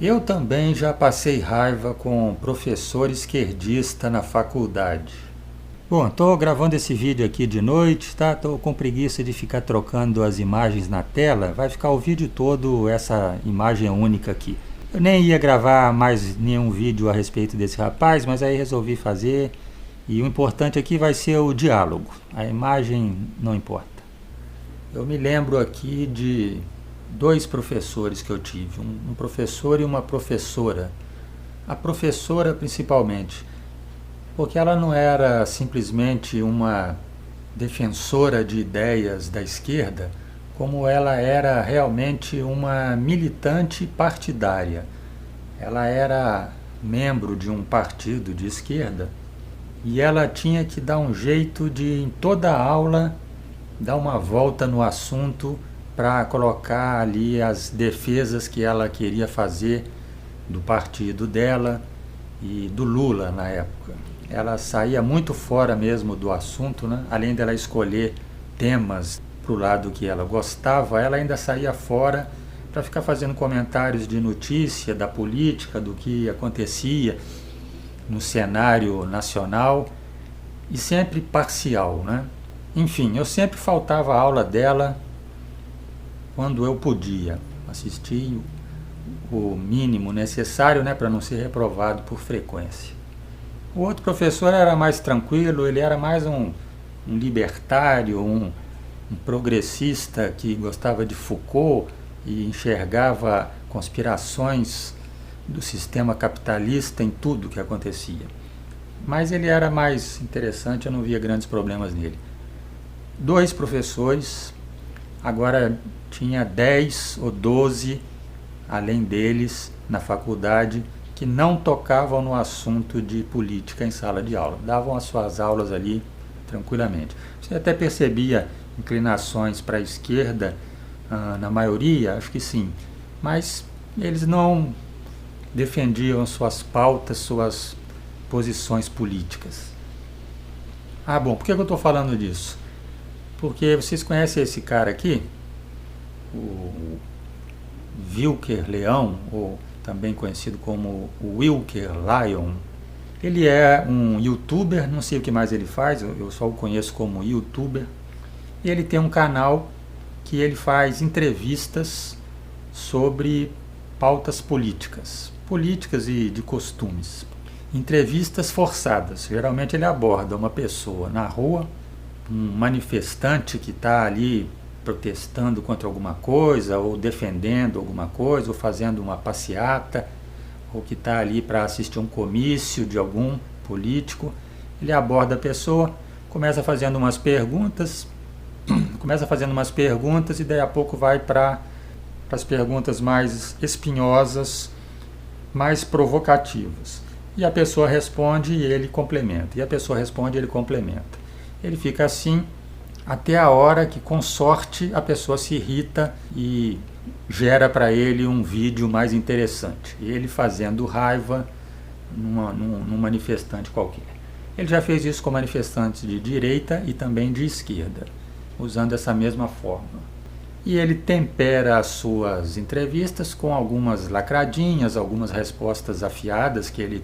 Eu também já passei raiva com professor esquerdista na faculdade. Bom, estou gravando esse vídeo aqui de noite, tá? Estou com preguiça de ficar trocando as imagens na tela. Vai ficar o vídeo todo essa imagem única aqui. Eu nem ia gravar mais nenhum vídeo a respeito desse rapaz, mas aí resolvi fazer. E o importante aqui vai ser o diálogo. A imagem não importa. Eu me lembro aqui de dois professores que eu tive, um professor e uma professora. A professora principalmente, porque ela não era simplesmente uma defensora de ideias da esquerda, como ela era realmente uma militante partidária. Ela era membro de um partido de esquerda e ela tinha que dar um jeito de, em toda a aula, dar uma volta no assunto para colocar ali as defesas que ela queria fazer do partido dela e do Lula na época. Ela saía muito fora mesmo do assunto, né? Além dela escolher temas para o lado que ela gostava, ela ainda saía fora para ficar fazendo comentários de notícia, da política, do que acontecia no cenário nacional e sempre parcial, né? Enfim, eu sempre faltava a aula dela quando eu podia assistir o mínimo necessário, né, para não ser reprovado por frequência. O outro professor era mais tranquilo, ele era mais um libertário, um progressista que gostava de Foucault e enxergava conspirações do sistema capitalista em tudo que acontecia. Mas ele era mais interessante, eu não via grandes problemas nele. Dois professores, agora tinha 10 ou 12, além deles, na faculdade, que não tocavam no assunto de política em sala de aula. Davam as suas aulas ali tranquilamente. Você até percebia inclinações para a esquerda, na maioria, acho que sim. Mas eles não defendiam suas pautas, suas posições políticas. Ah, bom, por que eu estou falando disso? Porque vocês conhecem esse cara aqui? O Wilker Leão, ou também conhecido como o Wilker Lion. Ele é um youtuber, não sei o que mais ele faz, eu só o conheço como youtuber. E ele tem um canal que ele faz entrevistas sobre pautas políticas e de costumes. Entrevistas forçadas. Geralmente ele aborda uma pessoa na rua, um manifestante que está ali protestando contra alguma coisa, ou defendendo alguma coisa, ou fazendo uma passeata, ou que está ali para assistir um comício de algum político. Ele aborda a pessoa, começa fazendo umas perguntas e daí a pouco vai para as perguntas mais espinhosas, mais provocativas. E a pessoa responde e ele complementa. Ele fica assim até a hora que, com sorte, a pessoa se irrita e gera para ele um vídeo mais interessante. Ele fazendo raiva num manifestante qualquer. Ele já fez isso com manifestantes de direita e também de esquerda, usando essa mesma forma. E ele tempera as suas entrevistas com algumas lacradinhas, algumas respostas afiadas que ele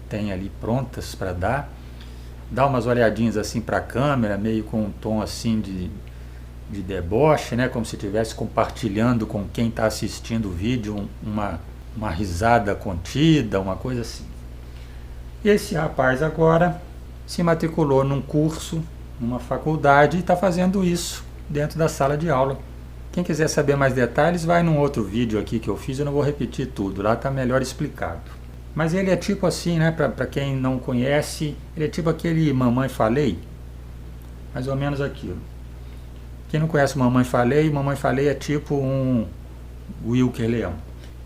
tem ali prontas para dar. Dá umas olhadinhas assim para a câmera, meio com um tom assim de deboche, né? Como se estivesse compartilhando com quem está assistindo o vídeo uma risada contida, uma coisa assim. E esse rapaz agora se matriculou num curso, numa faculdade, e está fazendo isso dentro da sala de aula. Quem quiser saber mais detalhes, vai num outro vídeo aqui que eu fiz, eu não vou repetir tudo, lá está melhor explicado. Mas ele é tipo assim, né, para quem não conhece, ele é tipo aquele Mamãe Falei, mais ou menos aquilo. Quem não conhece Mamãe Falei é tipo um Wilker Leão.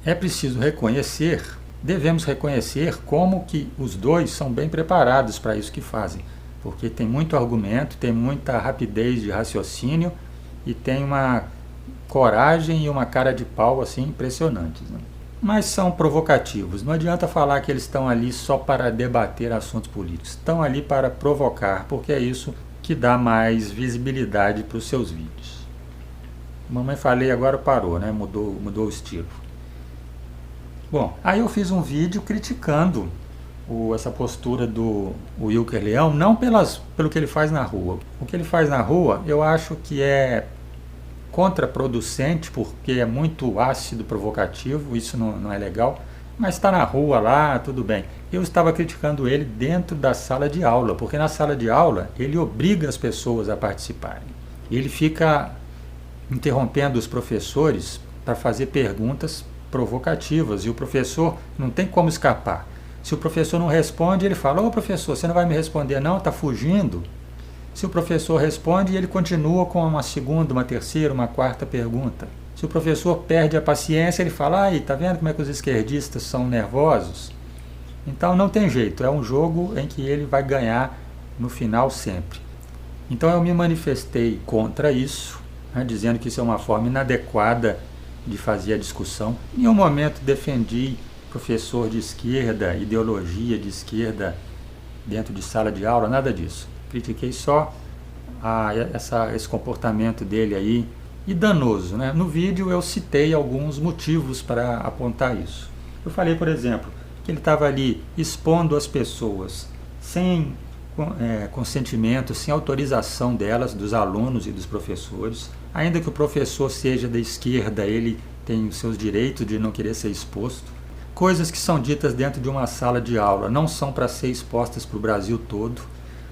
É preciso reconhecer, devemos reconhecer como que os dois são bem preparados para isso que fazem, porque tem muito argumento, tem muita rapidez de raciocínio e tem uma coragem e uma cara de pau assim impressionantes, né? Mas são provocativos. Não adianta falar que eles estão ali só para debater assuntos políticos. Estão ali para provocar, porque é isso que dá mais visibilidade para os seus vídeos. Mamãe Falei agora parou, né? Mudou o estilo. Bom, aí eu fiz um vídeo criticando essa postura do Wilker Leão, não pelo que ele faz na rua. O que ele faz na rua eu acho que é contraproducente, porque é muito ácido, provocativo, isso não é legal, mas está na rua lá, tudo bem. Eu estava criticando ele dentro da sala de aula, porque na sala de aula ele obriga as pessoas a participarem. Ele fica interrompendo os professores para fazer perguntas provocativas e o professor não tem como escapar. Se o professor não responde, ele fala: ô professor, você não vai me responder não? Está fugindo? Se o professor responde, ele continua com uma segunda, uma terceira, uma quarta pergunta. Se o professor perde a paciência, ele fala: aí, tá vendo como é que os esquerdistas são nervosos? Então não tem jeito, é um jogo em que ele vai ganhar no final sempre. Então eu me manifestei contra isso, né, dizendo que isso é uma forma inadequada de fazer a discussão. Em um momento defendi professor de esquerda, ideologia de esquerda dentro de sala de aula, nada disso. Critiquei só esse comportamento dele aí, e danoso, né? No vídeo eu citei alguns motivos para apontar isso. Eu falei, por exemplo, que ele estava ali expondo as pessoas sem consentimento, sem autorização delas, dos alunos e dos professores. Ainda que o professor seja da esquerda, ele tem os seus direitos de não querer ser exposto. Coisas que são ditas dentro de uma sala de aula não são para ser expostas para o Brasil todo,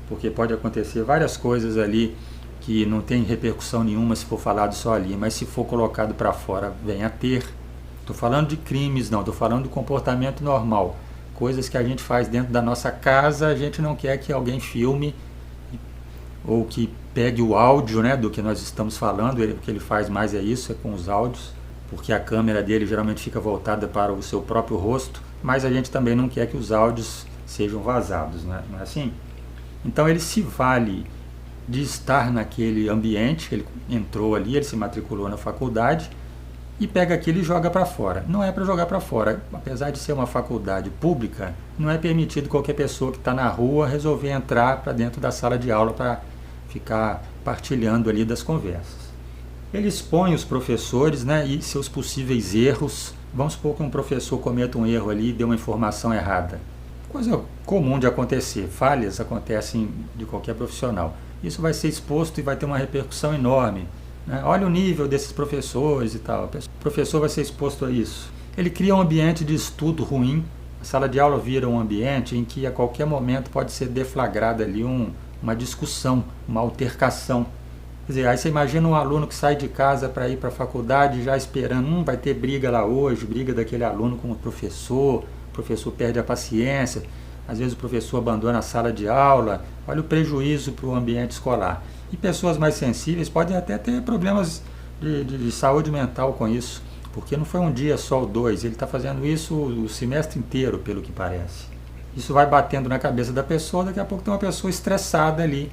porque pode acontecer várias coisas ali que não tem repercussão nenhuma se for falado só ali, mas se for colocado para fora, vem a ter. Estou falando de crimes, não, estou falando do comportamento normal. Coisas que a gente faz dentro da nossa casa, a gente não quer que alguém filme ou que pegue o áudio, né, do que nós estamos falando. O que ele faz mais é isso, é com os áudios, porque a câmera dele geralmente fica voltada para o seu próprio rosto, mas a gente também não quer que os áudios sejam vazados, né? Não é assim? Então ele se vale de estar naquele ambiente, ele entrou ali, ele se matriculou na faculdade e pega aquilo e joga para fora. Não é para jogar para fora, apesar de ser uma faculdade pública, não é permitido qualquer pessoa que está na rua resolver entrar para dentro da sala de aula para ficar partilhando ali das conversas. Ele expõe os professores, né, e seus possíveis erros. Vamos supor que um professor cometa um erro ali e dê uma informação errada. Coisa comum de acontecer, falhas acontecem de qualquer profissional. Isso vai ser exposto e vai ter uma repercussão enorme, né? Olha o nível desses professores e tal. O professor vai ser exposto a isso. Ele cria um ambiente de estudo ruim. A sala de aula vira um ambiente em que a qualquer momento pode ser deflagrada ali uma discussão, uma altercação. Quer dizer, aí você imagina um aluno que sai de casa para ir para a faculdade já esperando, vai ter briga lá hoje, briga daquele aluno com o professor perde a paciência, às vezes o professor abandona a sala de aula, olha o prejuízo para o ambiente escolar. E pessoas mais sensíveis podem até ter problemas de saúde mental com isso, porque não foi um dia só ou dois, ele está fazendo isso o semestre inteiro, pelo que parece. Isso vai batendo na cabeça da pessoa, daqui a pouco tem uma pessoa estressada ali,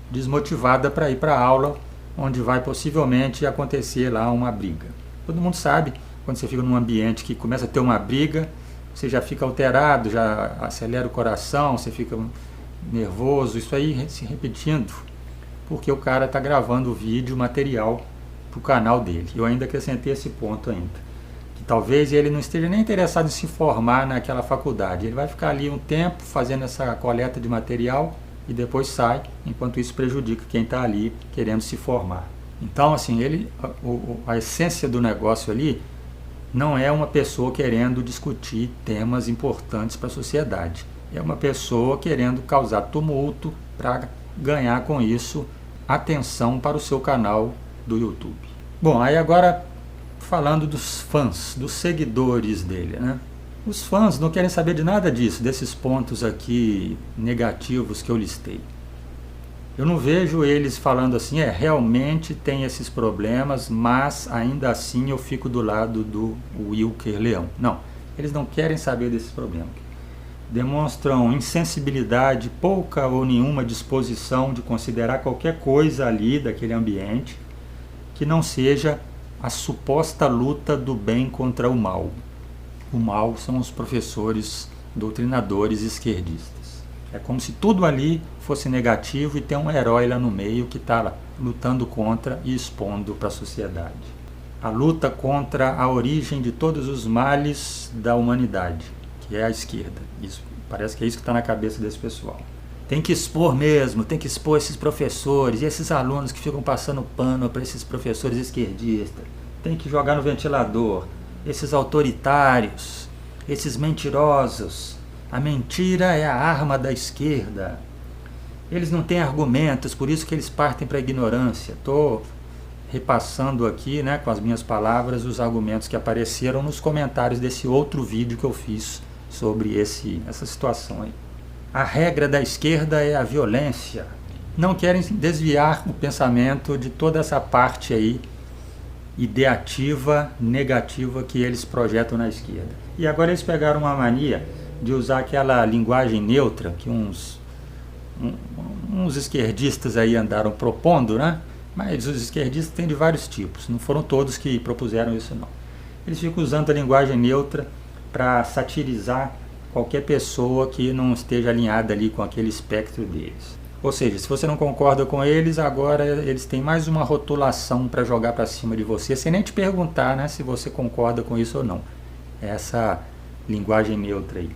desmotivada para ir para a aula, onde vai possivelmente acontecer lá uma briga. Todo mundo sabe, quando você fica num ambiente que começa a ter uma briga, você já fica alterado, já acelera o coração, você fica nervoso, isso aí se repetindo, porque o cara está gravando o vídeo, material para o canal dele. Eu ainda acrescentei esse ponto ainda, que talvez ele não esteja nem interessado em se formar naquela faculdade, ele vai ficar ali um tempo fazendo essa coleta de material e depois sai, enquanto isso prejudica quem está ali querendo se formar. Então, assim, a essência do negócio ali não é uma pessoa querendo discutir temas importantes para a sociedade. É uma pessoa querendo causar tumulto para ganhar com isso atenção para o seu canal do YouTube. Bom, aí agora falando dos fãs, dos seguidores dele, né? Os fãs não querem saber de nada disso, desses pontos aqui negativos que eu listei. Eu não vejo eles falando assim, realmente tem esses problemas, mas ainda assim eu fico do lado do Wilker Leão. Não, eles não querem saber desses problemas. Demonstram insensibilidade, pouca ou nenhuma disposição de considerar qualquer coisa ali daquele ambiente que não seja a suposta luta do bem contra o mal. O mal são os professores, doutrinadores esquerdistas. É como se tudo ali fosse negativo e tem um herói lá no meio que está lutando contra e expondo para a sociedade. a luta contra a origem de todos os males da humanidade, que é a esquerda. Isso, parece que é isso que está na cabeça desse pessoal. Tem que expor mesmo, tem que expor esses professores e esses alunos que ficam passando pano para esses professores esquerdistas. Tem que jogar no ventilador. Esses autoritários, esses mentirosos. A mentira é a arma da esquerda. Eles não têm argumentos, por isso que eles partem para a ignorância. Estou repassando aqui, né, com as minhas palavras, os argumentos que apareceram nos comentários desse outro vídeo que eu fiz sobre essa situação aí. A regra da esquerda é a violência. Não querem desviar o pensamento de toda essa parte aí ideativa, negativa que eles projetam na esquerda. E agora eles pegaram uma mania de usar aquela linguagem neutra que uns esquerdistas aí andaram propondo, né? Mas os esquerdistas têm de vários tipos, não foram todos que propuseram isso não. Eles ficam usando a linguagem neutra para satirizar qualquer pessoa que não esteja alinhada ali com aquele espectro deles. Ou seja, se você não concorda com eles, agora eles têm mais uma rotulação para jogar para cima de você, sem nem te perguntar, né, se você concorda com isso ou não. Essa linguagem neutra aí.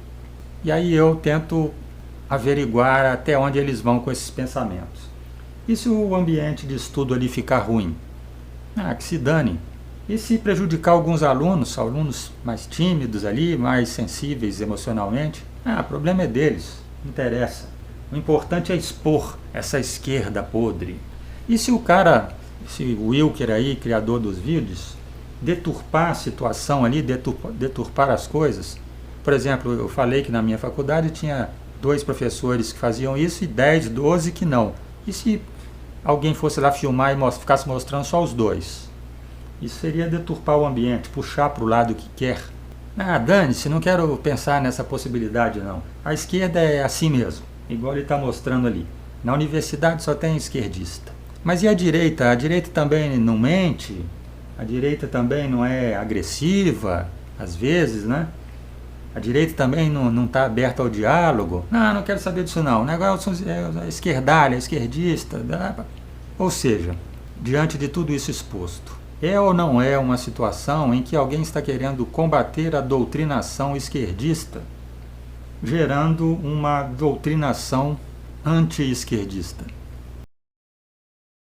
E aí eu tento averiguar até onde eles vão com esses pensamentos. E se o ambiente de estudo ali ficar ruim? Que se dane. E se prejudicar alguns alunos mais tímidos ali, mais sensíveis emocionalmente? O problema é deles, não interessa. O importante é expor essa esquerda podre. E se o cara, esse Wilker aí, criador dos vídeos, deturpar a situação ali, deturpar as coisas? Por exemplo, eu falei que na minha faculdade tinha 2 professores que faziam isso e 10, 12 que não. E se alguém fosse lá filmar e ficasse mostrando só os 2? Isso seria deturpar o ambiente, puxar para o lado que quer. Dane-se, não quero pensar nessa possibilidade não. A esquerda é assim mesmo, igual ele está mostrando ali. Na universidade só tem esquerdista. Mas e a direita? A direita também não mente? A direita também não é agressiva, às vezes, né? A direita também não está aberta ao diálogo? Não quero saber disso não. O negócio é esquerdalha, esquerdista. Ou seja, diante de tudo isso exposto, é ou não é uma situação em que alguém está querendo combater a doutrinação esquerdista, gerando uma doutrinação anti-esquerdista?